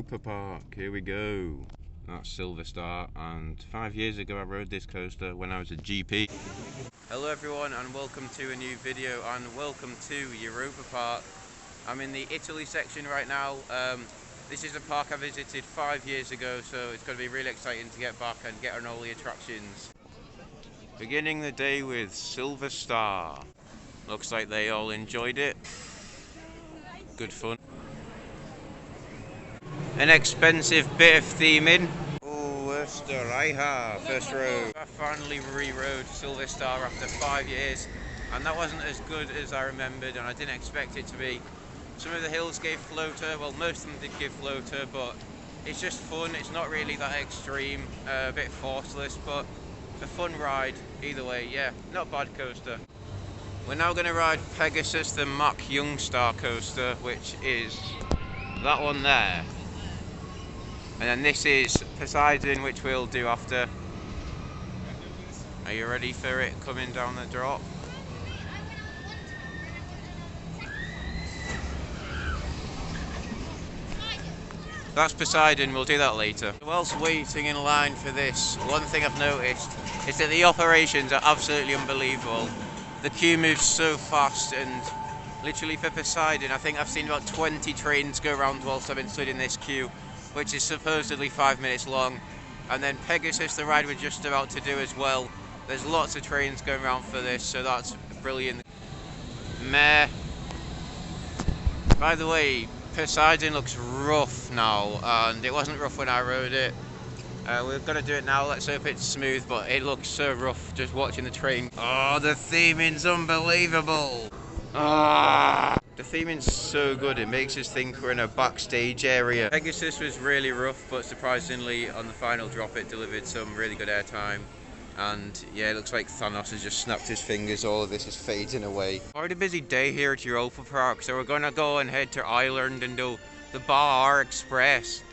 Europa Park, here we go. That's Silver Star, and 5 years ago I rode this coaster when I was a GP. Hello everyone and welcome to a new video and welcome to Europa Park. I'm in the Italy section right now. This is a park I visited 5 years ago, so it's going to be really exciting to get back and get on all the attractions. Beginning the day with Silver Star. Looks like they all enjoyed it. Good fun. An expensive bit of theming. Oh, Österreicher, first row. I finally re-rode Silver Star after 5 years, and that wasn't as good as I remembered, and I didn't expect it to be. Some of the hills gave floater, well most of them did give floater, but it's just fun. It's not really that extreme, a bit forceless, but a fun ride either way. Yeah, not a bad coaster. We're now going to ride Pegasus, the Mach Youngstar coaster, which is that one there. And then this is Poseidon, which we'll do after. Are you ready for it coming down the drop? That's Poseidon, we'll do that later. Whilst waiting in line for this, one thing I've noticed is that the operations are absolutely unbelievable. The queue moves so fast, and literally for Poseidon, I think I've seen about 20 trains go around whilst I've been stood in this queue, which is supposedly 5 minutes long. And then Pegasus, the ride we're just about to do as well. There's lots of trains going around for this, so that's brilliant. Meh. By the way, Poseidon looks rough now, and it wasn't rough when I rode it. We're gonna do it now, let's hope it's smooth, but it looks so rough just watching the train. Oh, the theming's unbelievable! Ah! The theming's so good, it makes us think we're in a backstage area. Pegasus was really rough, but surprisingly on the final drop it delivered some really good airtime. And yeah, it looks like Thanos has just snapped his fingers, all of this is fading away. Quite a busy day here at Europa Park, so we're gonna go and head to Ireland and do the Bar Express.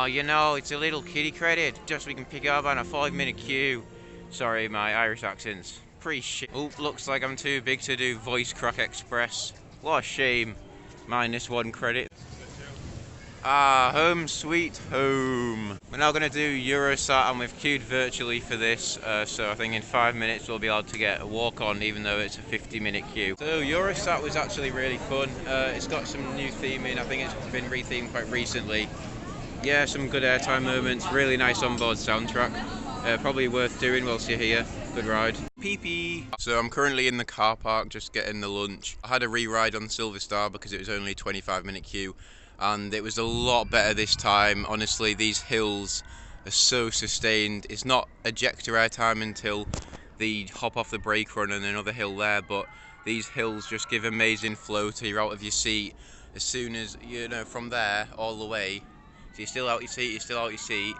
You know, it's a little kiddie credit, just so we can pick up on a 5-minute queue. Sorry, my Irish accent's pretty shit. Oh, looks like I'm too big to do Voice Crack Express. What a shame. -1 credit. Ah, home sweet home. We're now going to do Eurosat, and we've queued virtually for this, so I think in 5 minutes we'll be able to get a walk on, even though it's a 50-minute queue. So Eurosat was actually really fun. It's got some new theming, I think it's been rethemed quite recently. Yeah, some good airtime moments, really nice onboard soundtrack. Probably worth doing whilst you're here. Good ride. Pee-pee. So I'm currently in the car park just getting the lunch. I had a re-ride on Silver Star because it was only a 25-minute queue, and it was a lot better this time. Honestly, these hills are so sustained. It's not ejector airtime until the hop off the brake run and another hill there, but these hills just give amazing flow to you out of your seat as soon as, you know, from there all the way. So you're still out your seat,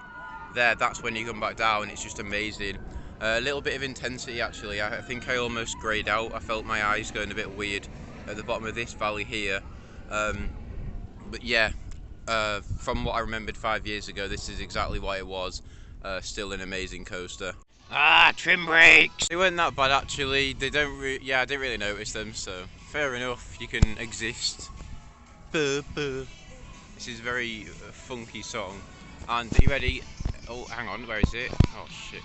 there, that's when you come back down. It's just amazing. A little bit of intensity actually. I think I almost greyed out. I felt my eyes going a bit weird at the bottom of this valley here. But yeah, from what I remembered 5 years ago, this is exactly what it was. Still an amazing coaster. Ah, trim brakes! They weren't that bad actually. They don't yeah, I didn't really notice them, so fair enough, you can exist. Buh, buh. This is a very funky song. And are you ready? Oh, hang on, where is it? Oh shit.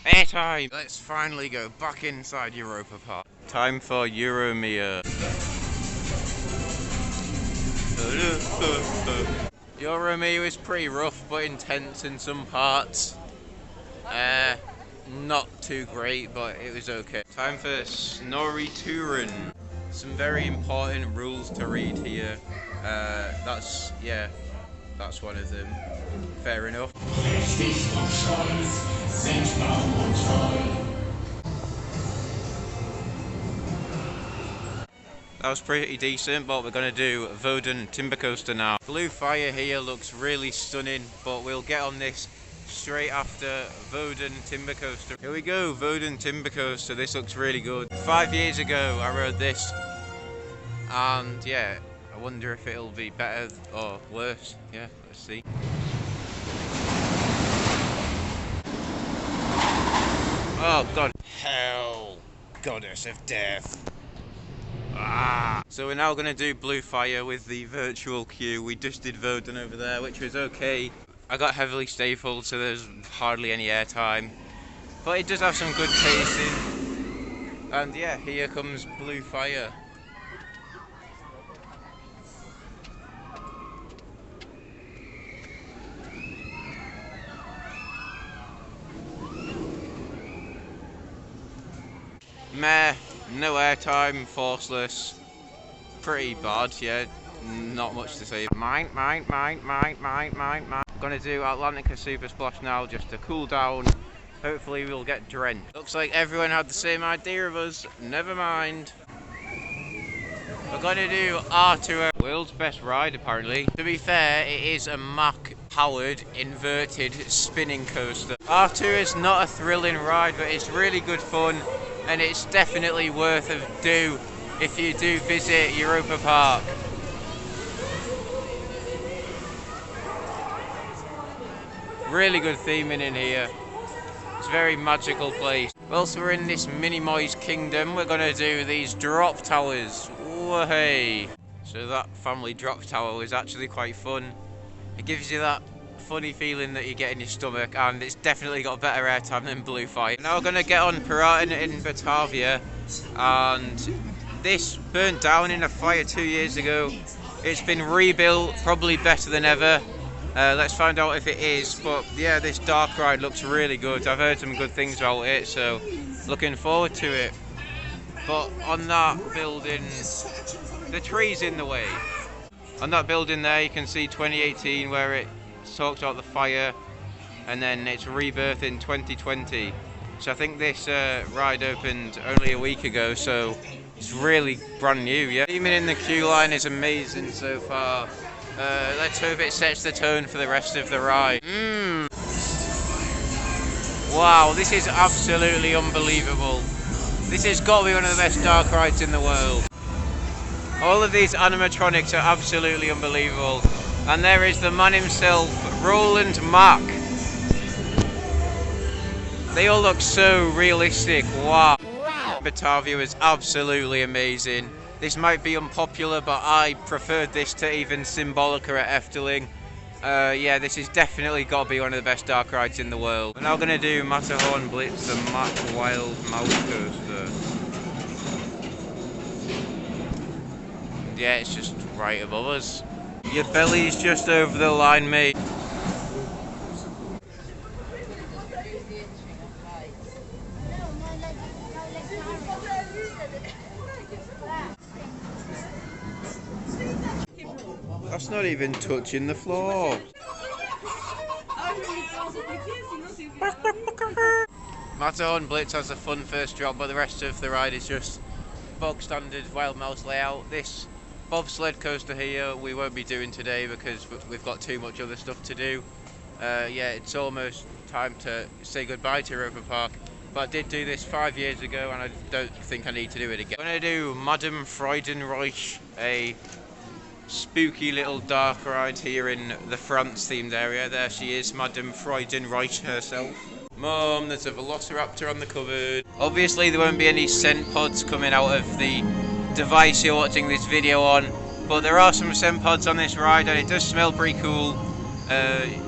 Airtime! Let's finally go back inside Europa Park. Time for Euromia. Euromia is pretty rough but intense in some parts. Not too great, but it was okay. Time for Snorri Touren. Some very important rules to read here. That's one of them. Fair enough. That was pretty decent, but we're going to do Woden Timber Coaster now. Blue Fire here looks really stunning, but we'll get on this straight after Woden Timber Coaster. Here we go, Woden Timber Coaster. This looks really good. 5 years ago I rode this, and yeah, I wonder if it'll be better or worse. Yeah, let's see. Oh god. Hell. Goddess of death. So we're now going to do Blue Fire with the virtual queue. We just did Verdun over there, which was okay. I got heavily stapled, so there's hardly any airtime. But it does have some good tasting. And yeah, here comes Blue Fire. Meh, no airtime, forceless. Pretty bad, yeah. Not much to say. Mine. Gonna do Atlantica Super Splash now just to cool down. Hopefully we'll get drenched. Looks like everyone had the same idea of us. Never mind. We're gonna do R2, world's best ride apparently. To be fair, it is a Mach powered inverted spinning coaster. R2 is not a thrilling ride, but it's really good fun, and it's definitely worth a do if you do visit Europa Park. Really good theming in here. It's a very magical place. Whilst we're in this Minimoys kingdom, we're gonna do these drop towers. Whoa-hey. So that family drop tower was actually quite fun. It gives you that funny feeling that you get in your stomach, and it's definitely got better airtime than Blue Fire. Now we're gonna get on Piraten in Batavia, and this burnt down in a fire 2 years ago. It's been rebuilt, probably better than ever. Let's find out if it is, but yeah, this dark ride looks really good. I've heard some good things about it, so looking forward to it. But on that building, the tree's in the way. On that building there, you can see 2018 where it talks about the fire, and then its rebirth in 2020. So I think this ride opened only a week ago, so it's really brand new, yeah. Theming in the queue line is amazing so far. Let's hope it sets the tone for the rest of the ride. Wow, this is absolutely unbelievable. This has got to be one of the best dark rides in the world. All of these animatronics are absolutely unbelievable. And there is the man himself, Roland Mack. They all look so realistic, wow. Batavia was absolutely amazing. This might be unpopular, but I preferred this to even Symbolica at Efteling. Yeah, this has definitely got to be one of the best dark rides in the world. We're now going to do Matterhorn Blitz, the Mack Wild Mouse Coaster. Yeah, it's just right above us. Your belly's just over the line, mate. That's not even touching the floor. Matterhorn Blitz has a fun first drop, but the rest of the ride is just bog standard Wild Mouse layout. This bobsled coaster here we won't be doing today because we've got too much other stuff to do. Yeah, it's almost time to say goodbye to Europa Park, but I did do this 5 years ago and I don't think I need to do it again. I'm going to do Madame Freudenreich, a spooky little dark ride here in the France themed area. There she is, Madame Freudenreich herself. Mum, there's a velociraptor on the cupboard. Obviously there won't be any scent pods coming out of the device you're watching this video on, but there are some scent pods on this ride and it does smell pretty cool.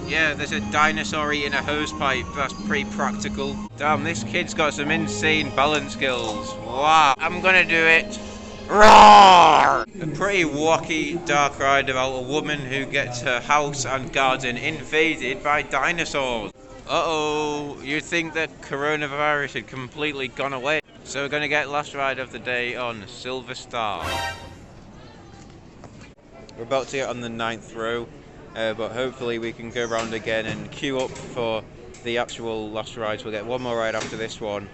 Yeah, there's a dinosaur eating a hose pipe. That's pretty practical. Damn, this kid's got some insane balance skills. Wow, I'm gonna do it. Roar! A pretty wacky dark ride about a woman who gets her house and garden invaded by dinosaurs. Uh-oh, you'd think that coronavirus had completely gone away. So we're gonna get last ride of the day on Silver Star. We're about to get on the 9th row, but hopefully we can go around again and queue up for the actual last rides. We'll get one more ride after this one.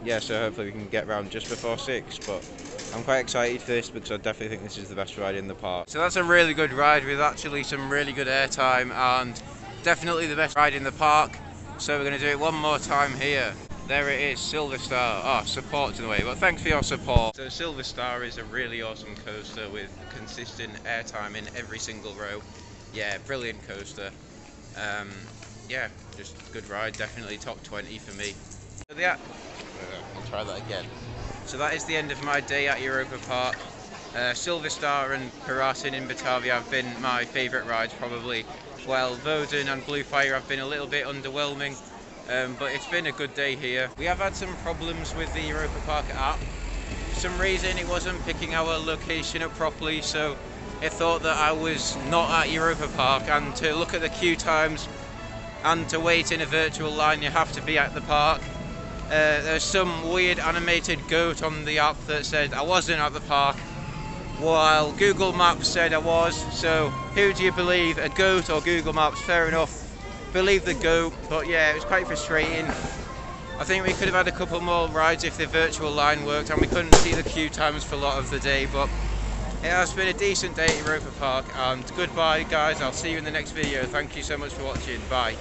Yeah, so hopefully we can get around just before 6, but I'm quite excited for this because I definitely think this is the best ride in the park. So that's a really good ride with actually some really good airtime and definitely the best ride in the park. So we're going to do it one more time here. There it is, Silver Star. Oh, support's in the way, but thanks for your support. So Silver Star is a really awesome coaster with consistent airtime in every single row. Yeah, brilliant coaster. Yeah, just good ride, definitely top 20 for me. So I'll try that again. So that is the end of my day at Europa Park. Silver Star and Piraten in Batavia have been my favourite rides probably, while Voden and Blue Fire have been a little bit underwhelming, but it's been a good day here. We have had some problems with the Europa Park app. For some reason it wasn't picking our location up properly, so it thought that I was not at Europa Park, and to look at the queue times and to wait in a virtual line you have to be at the park. There's some weird animated goat on the app that said I wasn't at the park, while Google Maps said I was. So who do you believe, a goat or Google Maps? Fair enough, believe the goat. But yeah, it was quite frustrating. I think we could have had a couple more rides if the virtual line worked, and we couldn't see the queue times for a lot of the day, but it has been a decent day at Europa Park, and goodbye guys, I'll see you in the next video. Thank you so much for watching, bye.